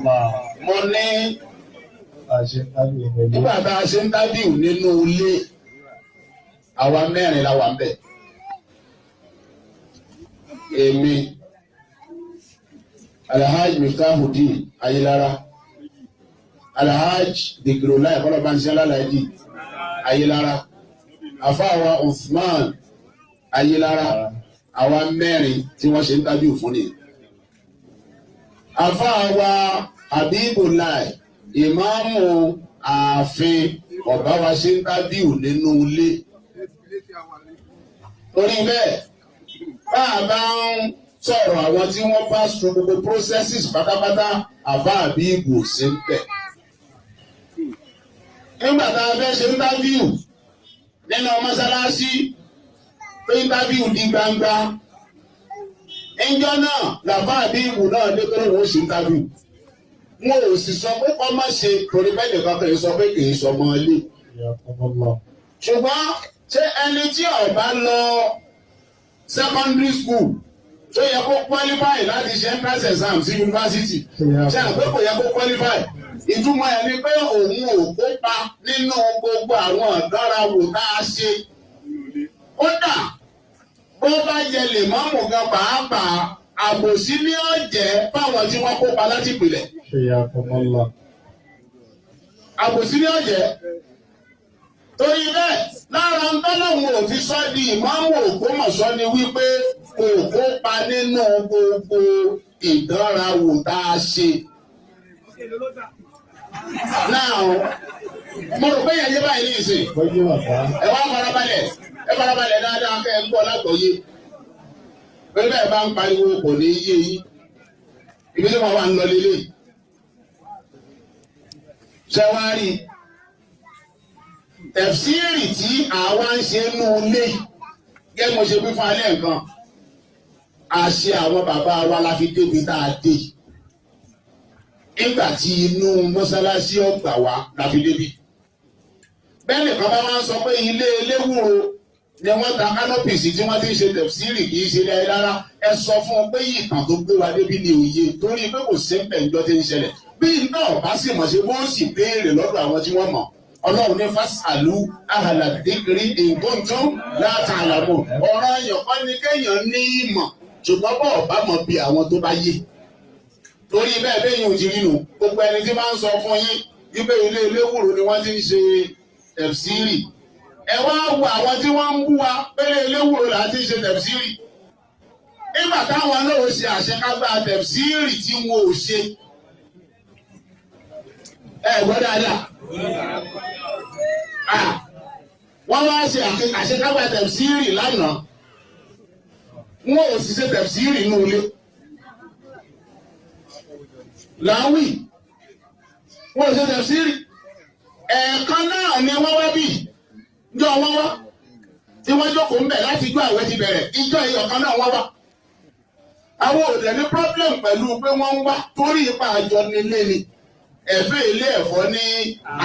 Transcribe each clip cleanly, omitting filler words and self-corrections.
mo ní nígbà tá a ṣe ń dábìú nínú ilé àwa mẹ́rin la wà ń bẹ̀. Èmi Alhaji Miftahudeen Ayilara, Alhaji Dikirolai Kọlọbansẹ́lá Láìdí Ayilara, àfáàwa Uthman Ayilara, àwa mẹ́rin tí wọ́n ṣe ń dábìú fún ni. Àfáàwa Habibulai ìmáàmù ààfin ọ̀bá wa ṣe ń dábìú nínú ilé. Torí bẹ́ẹ̀ bá a bá ń sọ̀rọ̀ àwọn tí wọ́n pass through gbogbo processes pátápátá àbá àbí ìbò ṣe ń bẹ̀. Nígbà tá a fẹ́ ṣe interview nínú mọ́sálásí pé interview di gbangba, ẹjọ́ náà làbá àbí ìbò náà dé pé wọ́n ṣe interview. Wọn ò sì sọ pé kọ́ má ṣe torí bẹ́ẹ̀ nìkan kì í sọ pé kì í sọ ọmọ ilé. Ṣùgbọ́n ṣé ẹni tí ó bá lọ secondary school tó yẹ kó qualify láti ṣe entrance exam sí university ṣe àpé kò yẹ kó qualify ìtumọ̀ ẹ̀ ni pé òun ò kópa nínú gbogbo àwọn ìdánrawò tá a ṣe. Kódà bó bá yẹ lè mọ́mù gan pàápàá àbòsí ní ọ̀jẹ̀ fáwọn tí wọ́n kópa láti ìpìlẹ̀. Àbòsí ní ọ̀jẹ̀. Torí bẹ́ẹ̀ lára ń bá lọ́hùn ò fi sọ di ìmáàmù Ògbómọ̀ṣọ́ ni wípé kò kópa nínú gbogbo ìdánrawò tá a ṣe. Náà mo rò pé yẹn yé báyìí ní ìsìn. Ẹ wá farabalẹ̀ dáadáa kẹ́ ẹ ń gbọ́ lágbọ̀ọ́yé. Pẹ̀lú bẹ́ẹ̀ bá ń pariwo kò ní yé yín. Ibi tí wọ́n wà ń lọ lélẹ̀. Ṣé wá rí i? Tẹ̀fsírì tí àwa ń ṣe nú ilé gẹ́gẹ́ mo ṣe bí fún alẹ́ nǹkan àṣẹ àwọn bàbá wa la fi débi tá a dé nígbà tí inú mọ́sálásí ọgbà wa la fi débi. Bẹ́ẹ̀ nìkan bá máa ń sọ pé ilé eléwúro ni wọ́n ta kánọ́pìsì tí wọ́n ti ń ṣe tẹ̀fsírì kì í ṣe ilé ayé rárá. Ẹ sọ fún ọ pé ìtàn tó gbé wa débi ni òye torí pé kò sí ẹ̀ńpẹ̀ tí ń ṣẹlẹ̀ bí náà bá sì mọ̀ ṣe wọ́n sì béèrè lọ́dọ̀ àwọn tí wọ́n mọ̀. Ọlọ́run ní fásàlú ahàlà dìgírí ìgbóntún láti àlàmù ọ̀rọ̀ èèyàn kọ́ ni kéèyàn ní ìmọ̀ ṣùgbọ́n bọ̀ bá mọ̀ bí àwọn tó bá yé. Torí bẹ́ẹ̀ bẹ́yìn ò ti rí nù gbogbo ẹni tí máa ń sọ fún yín wípé ilé eléwúro ni wọ́n ti ń ṣe tẹ̀fsírì. Ẹ wá wo àwọn tí wọ́n ń bú wa pé eléwúro là ti ń ṣe tẹ̀fsírì. Nígbà táwọn náà ṣe àṣekágbá tẹ̀fsírì tí wọn ò ṣe. Ẹ gbọ́ dáadáa. Wọ́n wá ṣe àṣekágbá tẹ̀fsírì lánàá. Wọ́n ò sì ṣe tẹ̀fsírì inú ilé. Láwì. Wọ́n ò ṣe tẹ̀fsírì. Ẹ̀ẹ̀kan náà ni wọ́n wá bí. Ìjọ wọn wá. Tí wọ́n jókòó ń bẹ̀ láti ijó àwẹ̀ ti bẹ̀rẹ̀. Ìjọ ìyọ̀kan náà wọ́n wá. Àwọn ò dẹ̀ ní problem pẹ̀lú pé wọ́n ń wá torí ipa àjọ nílé ni. Ẹ̀fẹ́ ilé ẹ̀fọ́ ní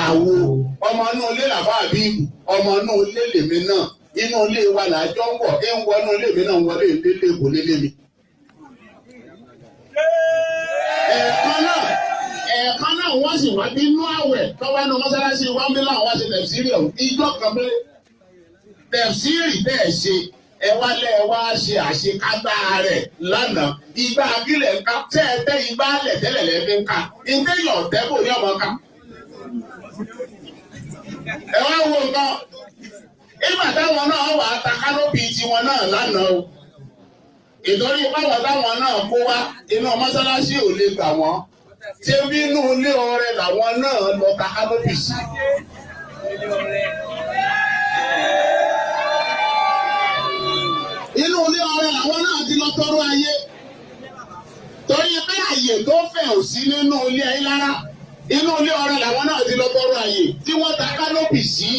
àwo ọmọ inú ilé làbá àbí ọmọ inú ilé lèmi náà inú ilé wa làjọ ń wọ̀ ẹ̀ ń wọ inú ilé mi náà ń wọlé ilé kò lélé mi. Ẹ̀ẹ̀kan náà wọ́n sì wá bínú àwẹ̀ tọ́wọ́ inú mọ́sálásí wọn bí láwọn wá ṣe tẹ̀fsírì ọ̀hún ìjọ kan pé tẹ̀fsírì bẹ́ẹ̀ ṣe ẹ wá ṣe àṣekágbá rẹ̀ lánàá ìgbà akílẹ̀ ń ká tẹ́ ẹ tẹ́ ìgbà alẹ̀ tẹ́lẹ̀ lẹ́fí ń ká ìdéyàn ọ̀tẹ́ kò ní ọmọ ká. Ẹ wá wo nǹkan ìgbà táwọn náà wà á ta kánópì tiwọn náà lánàá o ìtorí báwọn táwọn náà kó wá inú mọ́sálásí ò lè gbà wọ́n ṣé bí inú ilé ọrẹ làwọn náà lọ ta kánópì sí. Inú ilé ọrẹ làwọn náà ti lọ tọrọ ayé torí pé àyè tó fẹ̀ ò sí nínú ilé ayé rárá inú ilé ọrẹ làwọn náà ti lọ tọrọ ayé tí wọ́n ta kánópì sí.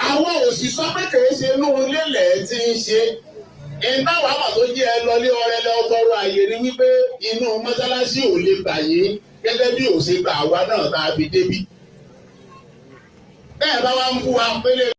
Àwọn òsì sọ pé kìí ṣe inú ilé lẹ̀ ti ń ṣe ìdáwà àmọ̀ tó jẹ́ ẹ lọlé ọrẹ lọ tọrọ ayé ni wípé inú mọ́sálásí ò lè gbà yín gẹ́gẹ́ bí ò ṣe gbà àwa náà tá a fi débí. Bẹ́ẹ̀ bá wá ń bú wa pélé.